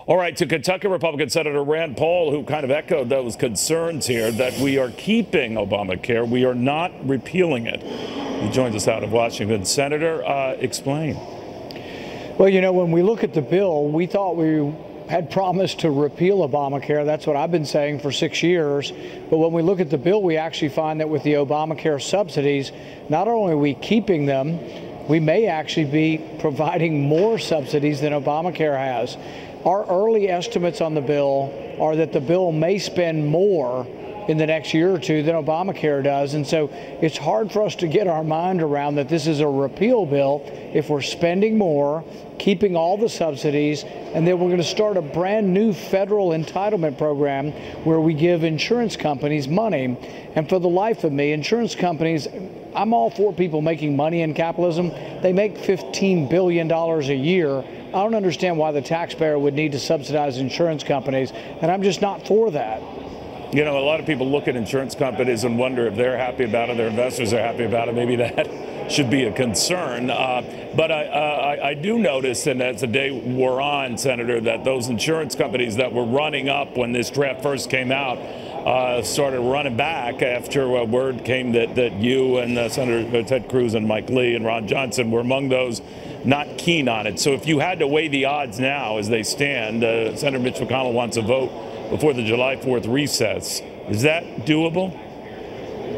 All right, to Kentucky Republican Senator Rand Paul, who kind of echoed those concerns here that we are keeping Obamacare, we are not repealing it. He joins us out of Washington. Senator, explain. Well, you know, when we look at the bill, we thought we had promised to repeal Obamacare. That's what I've been saying for 6 years. But when we look at the bill, we actually find that with the Obamacare subsidies, not only are we keeping them, we may actually be providing more subsidies than Obamacare has. Our early estimates on the bill are that the bill may spend more in the next year or two than Obamacare does. And so it's hard for us to get our mind around that this is a repeal bill if we're spending more, keeping all the subsidies, and then we're going to start a brand new federal entitlement program where we give insurance companies money. And for the life of me, insurance companies, I'm all for people making money in capitalism. They make $15 billion a year. I don't understand why the taxpayer would need to subsidize insurance companies, and I'm just not for that. You know, a lot of people look at insurance companies and wonder if they're happy about it, their investors are happy about it. Maybe that should be a concern. But I do notice, and as the day wore on, Senator, that those insurance companies that were running up when this draft first came out started running back after word came that you and Senator Ted Cruz and Mike Lee and Ron Johnson were among those not keen on it. So if you had to weigh the odds now as they stand, Senator Mitch McConnell wants a vote before the July 4th recess. Is that doable?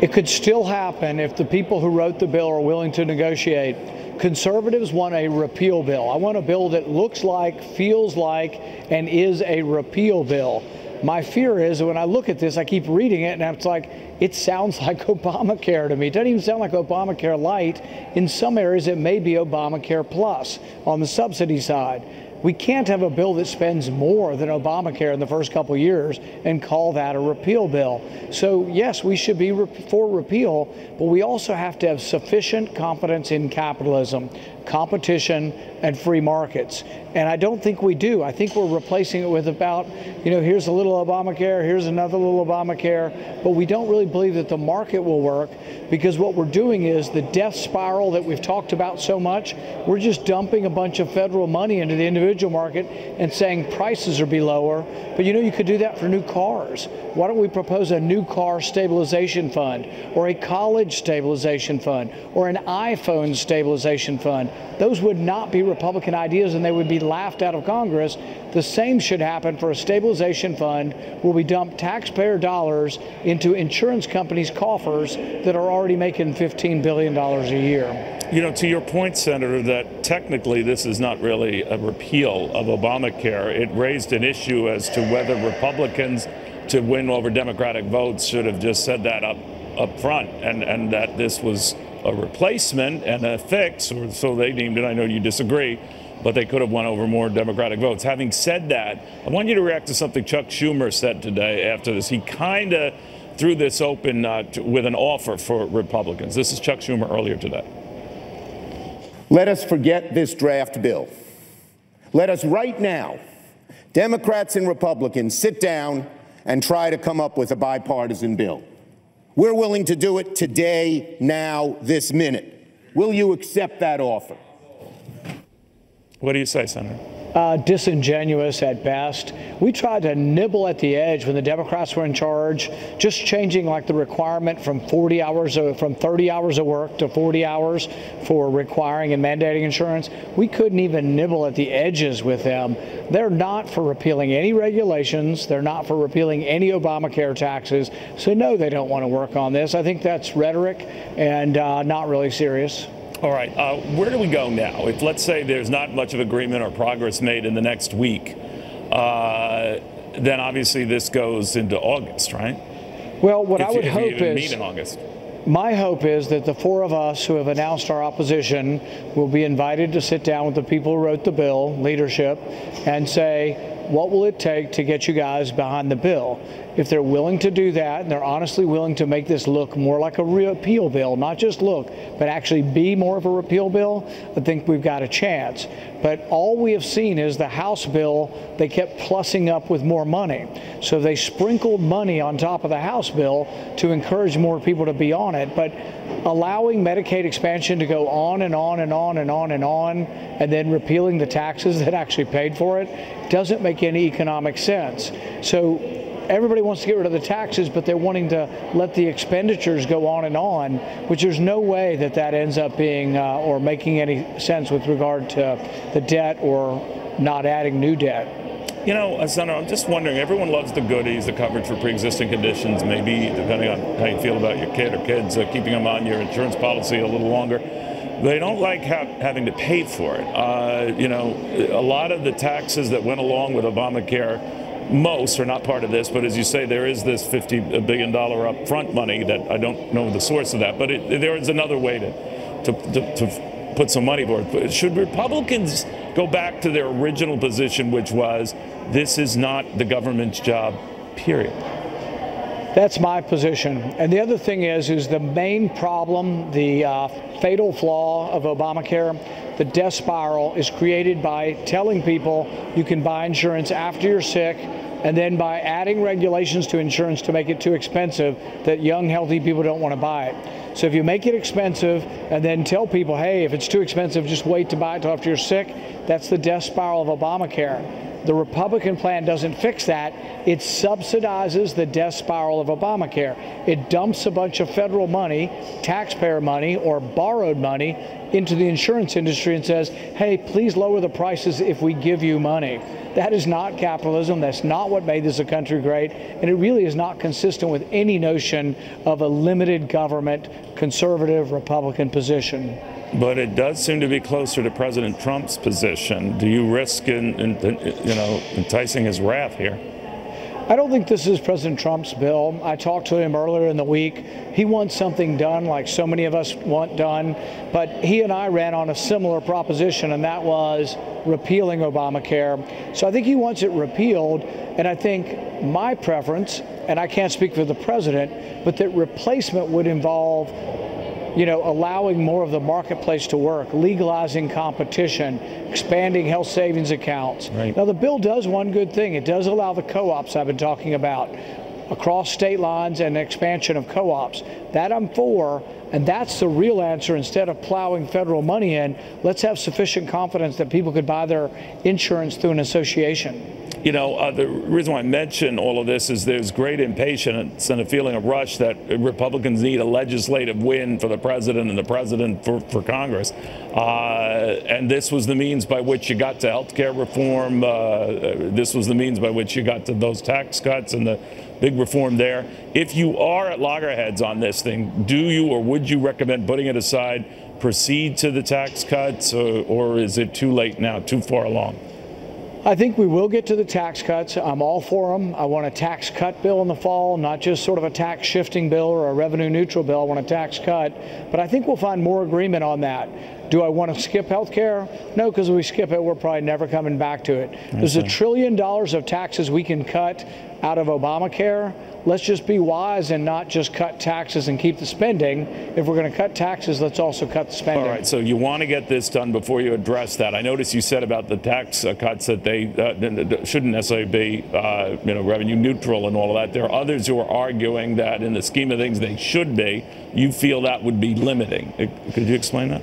It could still happen if the people who wrote the bill are willing to negotiate. Conservatives want a repeal bill. I want a bill that looks like, feels like, and is a repeal bill. My fear is that when I look at this, I keep reading it, and it's like, it sounds like Obamacare to me. It doesn't even sound like Obamacare Light. In some areas, it may be Obamacare Plus on the subsidy side. We can't have a bill that spends more than Obamacare in the first couple of years and call that a repeal bill. So, yes, we should be for repeal, but we also have to have sufficient confidence in capitalism, competition, and free markets. And I don't think we do. I think we're replacing it with about, you know, here's a little Obamacare, here's another little Obamacare, but we don't really believe that the market will work, because what we're doing is the death spiral that we've talked about so much. We're just dumping a bunch of federal money into the individual market and saying prices will be lower. But you know, you could do that for new cars. Why don't we propose a new car stabilization fund, or a college stabilization fund, or an iPhone stabilization fund? Those would not be Republican ideas, and they would be laughed out of Congress. The same should happen for a stabilization fund where we dump taxpayer dollars into insurance companies' coffers that are already making $15 billion a year. You know, to your point, Senator, that technically this is not really a repeal of Obamacare. It raised an issue as to whether Republicans, to win over Democratic votes, should have just said that up front, and that this was a replacement and a fix, or so they deemed it. I know you disagree, but they could have won over more Democratic votes. Having said that, I want you to react to something Chuck Schumer said today after this. He kind of threw this open with an offer for Republicans. This is Chuck Schumer earlier today. Let us forget this draft bill. Let us right now, Democrats and Republicans, sit down and try to come up with a bipartisan bill. We're willing to do it today, now, this minute. Will you accept that offer? What do you say, Senator? Disingenuous at best. We tried to nibble at the edge when the Democrats were in charge, just changing like the requirement from 30 hours of work to 40 hours for requiring and mandating insurance. We couldn't even nibble at the edges with them. They're not for repealing any regulations. They're not for repealing any Obamacare taxes. So no, they don't want to work on this. I think that's rhetoric and not really serious. All right, where do we go now? If, let's say, there's not much of agreement or progress made in the next week, then obviously this goes into August, right? Well, what I would hope if you even is, meet in August. My hope is that the four of us who have announced our opposition will be invited to sit down with the people who wrote the bill, leadership, and say, what will it take to get you guys behind the bill? if they're willing to do that, and they're honestly willing to make this look more like a repeal bill, not just look, but actually be more of a repeal bill, I think we've got a chance. But all we have seen is the House bill, they kept plussing up with more money. So they sprinkled money on top of the House bill to encourage more people to be on it. But allowing Medicaid expansion to go on and on and on and on and on, and then repealing the taxes that actually paid for it, doesn't make any economic sense. So everybody wants to get rid of the taxes, but they're wanting to let the expenditures go on, which there's no way that that ends up being or making any sense with regard to the debt or not adding new debt. You know, Senator, I'm just wondering, everyone loves the goodies, the coverage for pre-existing conditions, maybe depending on how you feel about your kid or kids, keeping them on your insurance policy a little longer. They don't like having to pay for it. You know, a lot of the taxes that went along with Obamacare, most are not part of this, but as you say, there is this $50 billion upfront money that I don't know the source of that, but there is another way to put some money for it. Should Republicans go back to their original position, which was this is not the government's job, period? That's my position. And the other thing is the main problem, the fatal flaw of Obamacare, the death spiral, is created by telling people you can buy insurance after you're sick, and then by adding regulations to insurance to make it too expensive that young, healthy people don't want to buy it. So if you make it expensive and then tell people, hey, if it's too expensive, just wait to buy it till after you're sick, that's the death spiral of Obamacare. The Republican plan doesn't fix that. It subsidizes the death spiral of Obamacare. It dumps a bunch of federal money, taxpayer money, or borrowed money into the insurance industry and says, hey, please lower the prices if we give you money. That is not capitalism. That's not what made this a country great. And it really is not consistent with any notion of a limited government, conservative Republican position. But it does seem to be closer to President Trump's position. Do you risk enticing his wrath here? I don't think this is President Trump's bill. I talked to him earlier in the week. He wants something done like so many of us want done, but he and I ran on a similar proposition, and that was repealing Obamacare. So I think he wants it repealed, and I think my preference, and I can't speak for the president, but that replacement would involve allowing more of the marketplace to work, legalizing competition, expanding health savings accounts. Right. Now, the bill does one good thing. It does allow the co-ops I've been talking about across state lines and expansion of co-ops. That I'm for, and that's the real answer. Instead of plowing federal money in, let's have sufficient confidence that people could buy their insurance through an association. You know, the reason why I mention all of this is there's great impatience and a feeling of rush that Republicans need a legislative win for the president and the president for Congress. And this was the means by which you got to health care reform. This was the means by which you got to those tax cuts and the big reform there. If you are at loggerheads on this thing, do you or would you recommend putting it aside, proceed to the tax cuts, or is it too late now, too far along? I think we will get to the tax cuts. I'm all for them. I want a tax cut bill in the fall, not just sort of a tax shifting bill or a revenue neutral bill. I want a tax cut. But I think we'll find more agreement on that. Do I want to skip health care? No, because if we skip it, we're probably never coming back to it. There's $1 trillion of taxes we can cut out of Obamacare. Let's just be wise and not just cut taxes and keep the spending. If we're going to cut taxes, let's also cut the spending. All right, so you want to get this done before you address that. I noticed you said about the tax cuts that they shouldn't necessarily be revenue neutral and all of that. There are others who are arguing that in the scheme of things they should be. You feel that would be limiting. Could you explain that?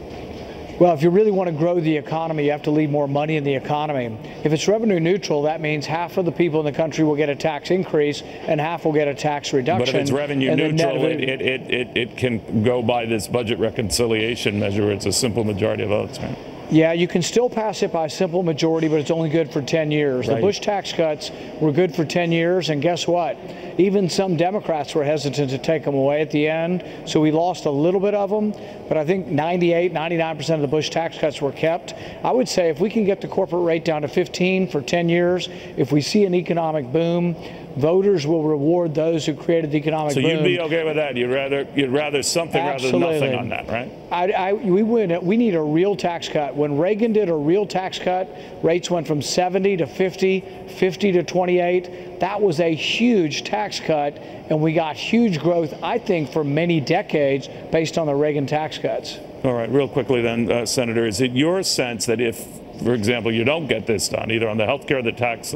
Well, if you really want to grow the economy, you have to leave more money in the economy. If it's revenue neutral, that means half of the people in the country will get a tax increase and half will get a tax reduction. But if it's revenue neutral, it can go by this budget reconciliation measure. It's a simple majority of votes, right? Yeah, you can still pass it by simple majority, but it's only good for 10 years. Right. The Bush tax cuts were good for 10 years, and guess what? Even some Democrats were hesitant to take them away at the end, so we lost a little bit of them, but I think 99% of the Bush tax cuts were kept. I would say if we can get the corporate rate down to 15 for 10 years, if we see an economic boom, voters will reward those who created the economic So boom. you'd be okay with that? You'd rather something Absolutely. rather than nothing on that, right? We need a real tax cut. When Reagan did a real tax cut, rates went from 70 to 50, 50 to 28. That was a huge tax cut, and we got huge growth, I think, for many decades based on the Reagan tax cuts. All right, real quickly then, Senator, is it your sense that if, for example, you don't get this done, either on the health care or the tax,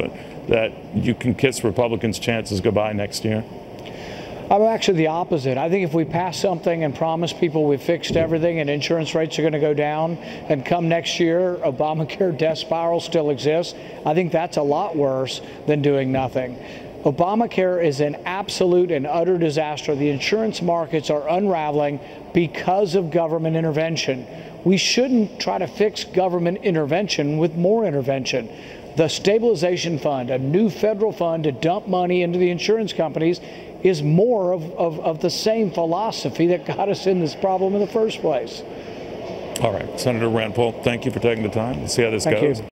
that you can kiss Republicans' chances goodbye next year? I'm actually the opposite. I think if we pass something and promise people we've fixed everything and insurance rates are going to go down, and come next year, Obamacare death spiral still exists, I think that's a lot worse than doing nothing. Obamacare is an absolute and utter disaster. The insurance markets are unraveling because of government intervention. We shouldn't try to fix government intervention with more intervention. The stabilization fund, a new federal fund to dump money into the insurance companies, is more of the same philosophy that got us in this problem in the first place. All right, Senator Rand Paul, thank you for taking the time. Let's see how this Thank goes. you.